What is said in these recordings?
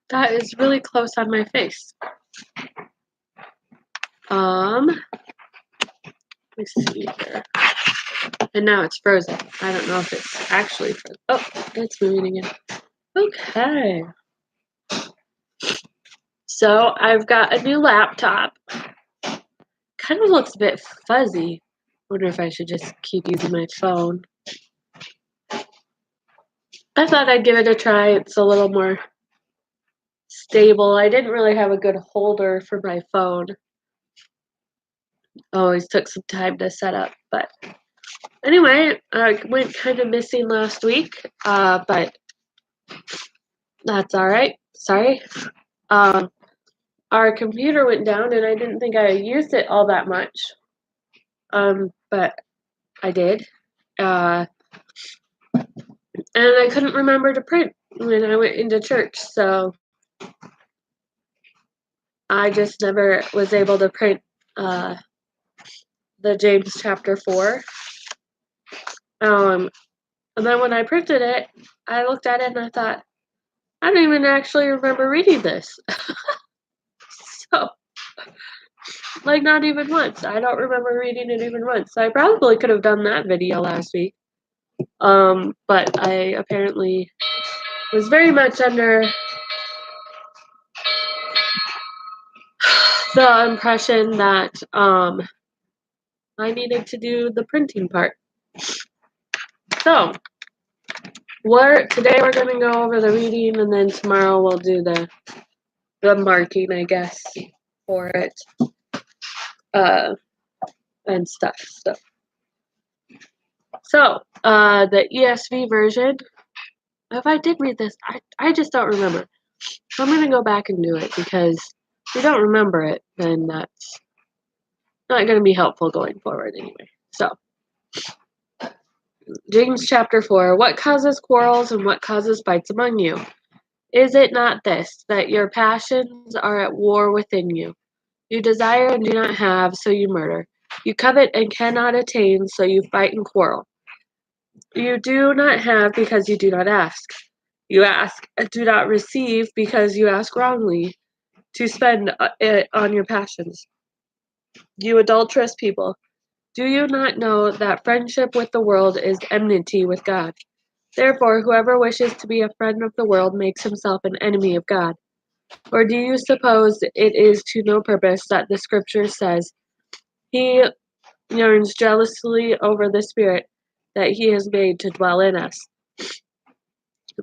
That is really close on my face. Let me see here. And now it's frozen. I don't know if it's actually frozen. Oh, it's moving again. Okay. So I've got a new laptop. Kind of looks a bit fuzzy. Wonder if I should just keep using my phone. I thought I'd give it a try. It's a little more stable. I didn't really have a good holder for my phone. Always took some time to set up, but anyway, I went kind of missing last week, but that's all right. Sorry. Our computer went down, and I didn't think I used it all that much, but I did. And I couldn't remember to print when I went into church, so I just never was able to print the James chapter 4. And then when I printed it, I looked at it and I thought, I don't even actually remember reading this. So, like, not even once. I don't remember reading it even once. I probably could have done that video last week. But I apparently was very much under the impression that I needed to do the printing part. So, today we're going to go over the reading, and then tomorrow we'll do the marking, I guess, for it, and stuff. So, the ESV version, if I did read this, I just don't remember. So I'm going to go back and do it, because if you don't remember it, then that's not going to be helpful going forward anyway. So, James chapter 4, what causes quarrels and what causes fights among you? Is it not this, that your passions are at war within you? You desire and do not have, so you murder. You covet and cannot attain, so you fight and quarrel. You do not have because you do not ask. You ask and do not receive because you ask wrongly, to spend it on your passions. You adulterous people, do you not know that friendship with the world is enmity with God? Therefore, whoever wishes to be a friend of the world makes himself an enemy of God. Or do you suppose it is to no purpose that the Scripture says, He yearns jealously over the Spirit that He has made to dwell in us?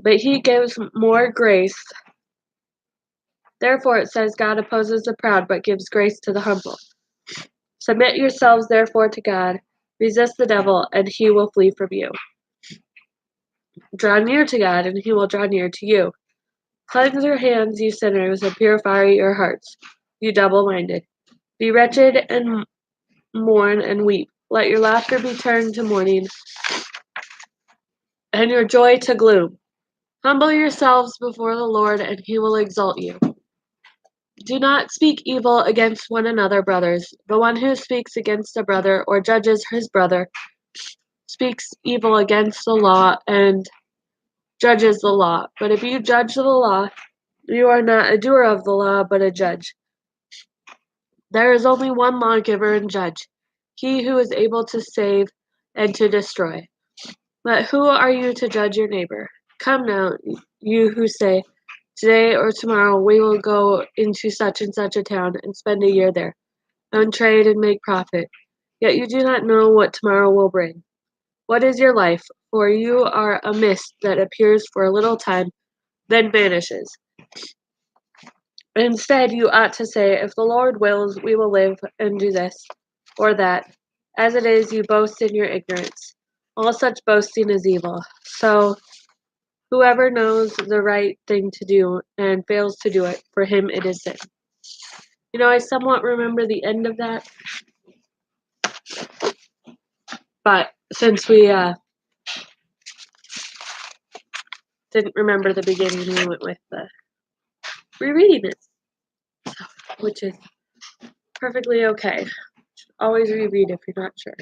But He gives more grace. Therefore it says, God opposes the proud, but gives grace to the humble. Submit yourselves therefore to God. Resist the devil, and he will flee from you. Draw near to God, and he will draw near to you. Cleanse your hands, you sinners, and purify your hearts, you double-minded. Be wretched and mourn and weep. Let your laughter be turned to mourning, and your joy to gloom. Humble yourselves before the Lord, and he will exalt you. Do not speak evil against one another, brothers. The one who speaks against a brother or judges his brother speaks evil against the law and judges the law. But if you judge the law, you are not a doer of the law, but a judge. There is only one lawgiver and judge, he who is able to save and to destroy. But who are you to judge your neighbor? Come now, you who say, today or tomorrow we will go into such and such a town and spend a year there, and trade and make profit. Yet you do not know what tomorrow will bring. What is your life? For you are a mist that appears for a little time, then vanishes. Instead, you ought to say, if the Lord wills, we will live and do this or that. As it is, you boast in your ignorance. All such boasting is evil. So, whoever knows the right thing to do and fails to do it, for him it is sin. You know, I somewhat remember the end of that, but since we didn't remember the beginning, we went with rereading it, which is perfectly okay. Always reread if you're not sure.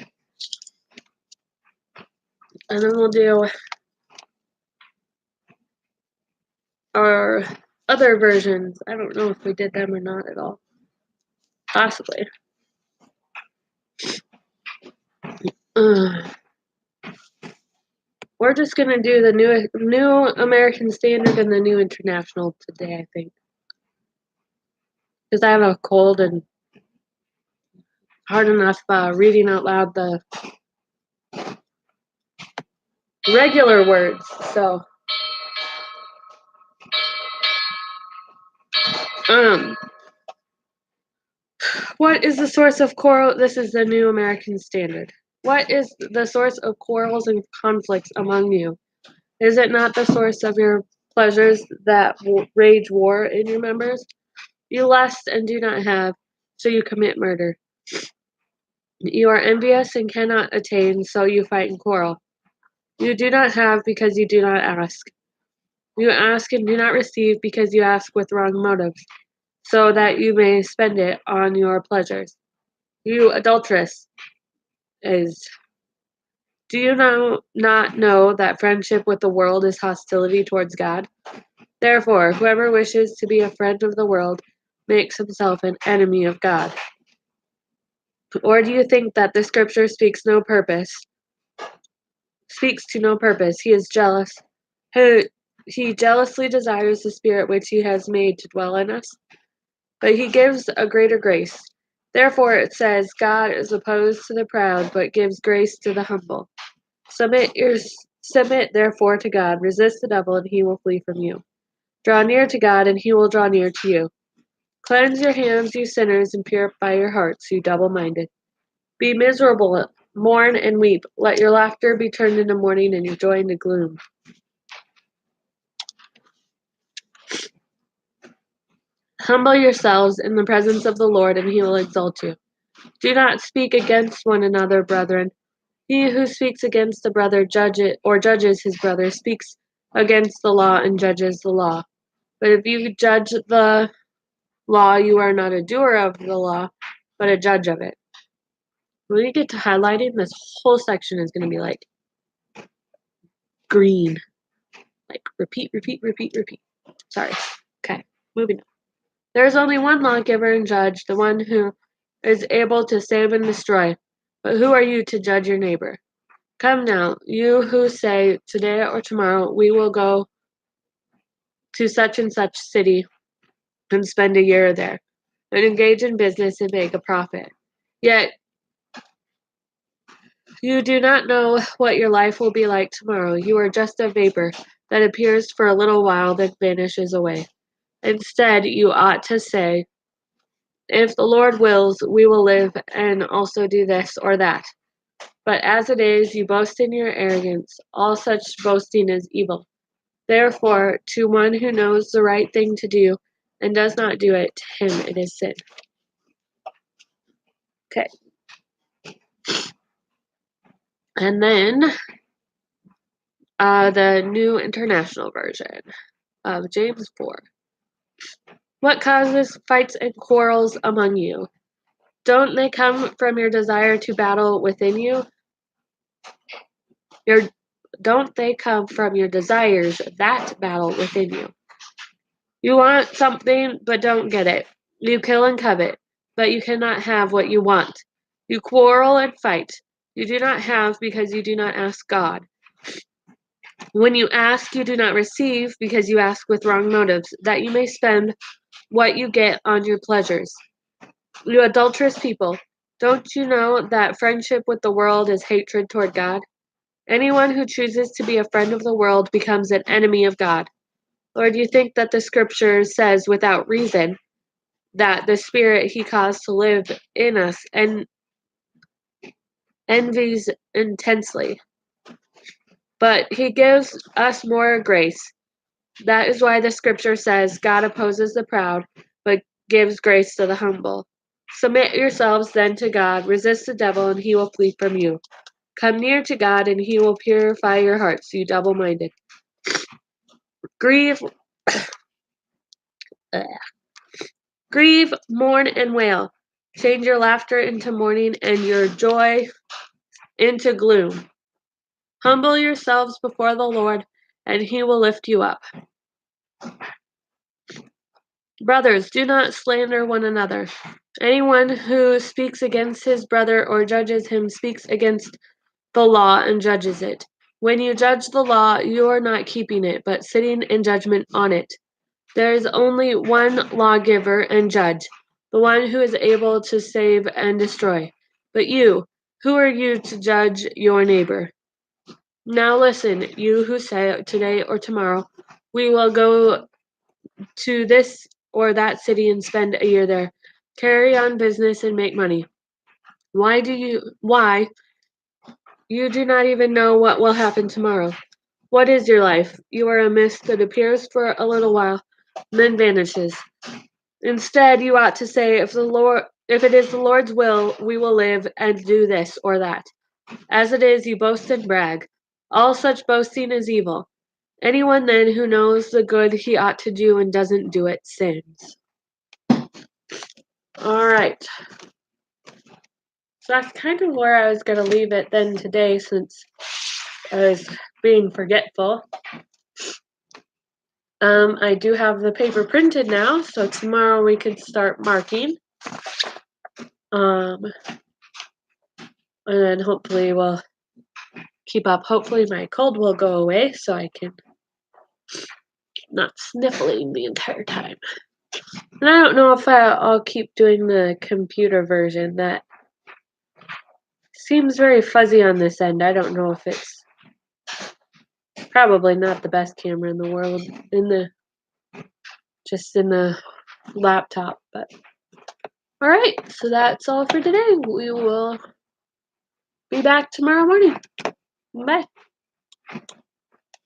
And then we'll do our other versions. I don't know if we did them or not at all. Possibly. We're just gonna do the new American Standard and the New International today, I think, because I have a cold and hard enough reading out loud the regular words. So, what is the source of quarrel? This is the New American Standard. What is the source of quarrels and conflicts among you? Is it not the source of your pleasures that rage war in your members? You lust and do not have, so you commit murder. You are envious and cannot attain, so you fight and quarrel. You do not have because you do not ask. You ask and do not receive because you ask with wrong motives, so that you may spend it on your pleasures. You adulteress is. Do you not know that friendship with the world is hostility towards God? Therefore, whoever wishes to be a friend of the world makes himself an enemy of God. Or do you think that the scripture speaks to no purpose? He is jealous. He jealously desires the Spirit which he has made to dwell in us, but he gives a greater grace. Therefore it says, God is opposed to the proud, but gives grace to the humble. Submit therefore to God, resist the devil, and he will flee from you. Draw near to God, and he will draw near to you. Cleanse your hands, you sinners, and purify your hearts, you double-minded. Be miserable, mourn and weep. Let your laughter be turned into mourning, and your joy into gloom. Humble yourselves in the presence of the Lord, and he will exalt you. Do not speak against one another, brethren. He who speaks against a brother judges his brother speaks against the law and judges the law. But if you judge the law, you are not a doer of the law, but a judge of it. When you get to highlighting, this whole section is going to be like green. Like repeat. Sorry. Okay, moving on. There is only one lawgiver and judge, the one who is able to save and destroy. But who are you to judge your neighbor? Come now, you who say, today or tomorrow we will go to such and such city and spend a year there, and engage in business and make a profit. Yet you do not know what your life will be like tomorrow. You are just a vapor that appears for a little while, then vanishes away. Instead, you ought to say, if the Lord wills, we will live and also do this or that. But as it is, you boast in your arrogance. All such boasting is evil. Therefore, to one who knows the right thing to do and does not do it, to him it is sin. Okay. And then the New International Version of James 4. What causes fights and quarrels among you? Don't they come from your desire to battle within you? Don't they come from your desires that battle within you? You want something, but don't get it. You kill and covet, but you cannot have what you want. You quarrel and fight. You do not have because you do not ask God. When you ask, you do not receive because you ask with wrong motives, that you may spend what you get on your pleasures. You adulterous people, don't you know that friendship with the world is hatred toward God? Anyone who chooses to be a friend of the world becomes an enemy of God. Or do you think that the scripture says without reason that the Spirit he caused to live in us and envies intensely? But he gives us more grace. That is why the scripture says God opposes the proud, but gives grace to the humble. Submit yourselves then to God, resist the devil, and he will flee from you. Come near to God, and he will purify your hearts, you double-minded. Grieve, mourn, and wail. Change your laughter into mourning and your joy into gloom. Humble yourselves before the Lord, and he will lift you up. Brothers, do not slander one another. Anyone who speaks against his brother or judges him speaks against the law and judges it. When you judge the law, you are not keeping it, but sitting in judgment on it. There is only one lawgiver and judge, the one who is able to save and destroy. But you, who are you to judge your neighbor? Now listen, you who say today or tomorrow, we will go to this or that city and spend a year there, carry on business and make money. Why? You do not even know what will happen tomorrow. What is your life? You are a mist that appears for a little while, and then vanishes. Instead, you ought to say, if it is the Lord's will, we will live and do this or that. As it is, you boast and brag. All such boasting is evil. Anyone then who knows the good he ought to do and doesn't do it sins. All right. So that's kind of where I was going to leave it then today, since I was being forgetful. I do have the paper printed now, so tomorrow we could start marking. And then hopefully we'll keep up. Hopefully my cold will go away so I can not sniffling the entire time. And I don't know if I'll keep doing the computer version. That seems very fuzzy on this end. I don't know if it's probably not the best camera in the world in the laptop, but all right, so that's all for today. We will be back tomorrow morning. Bye.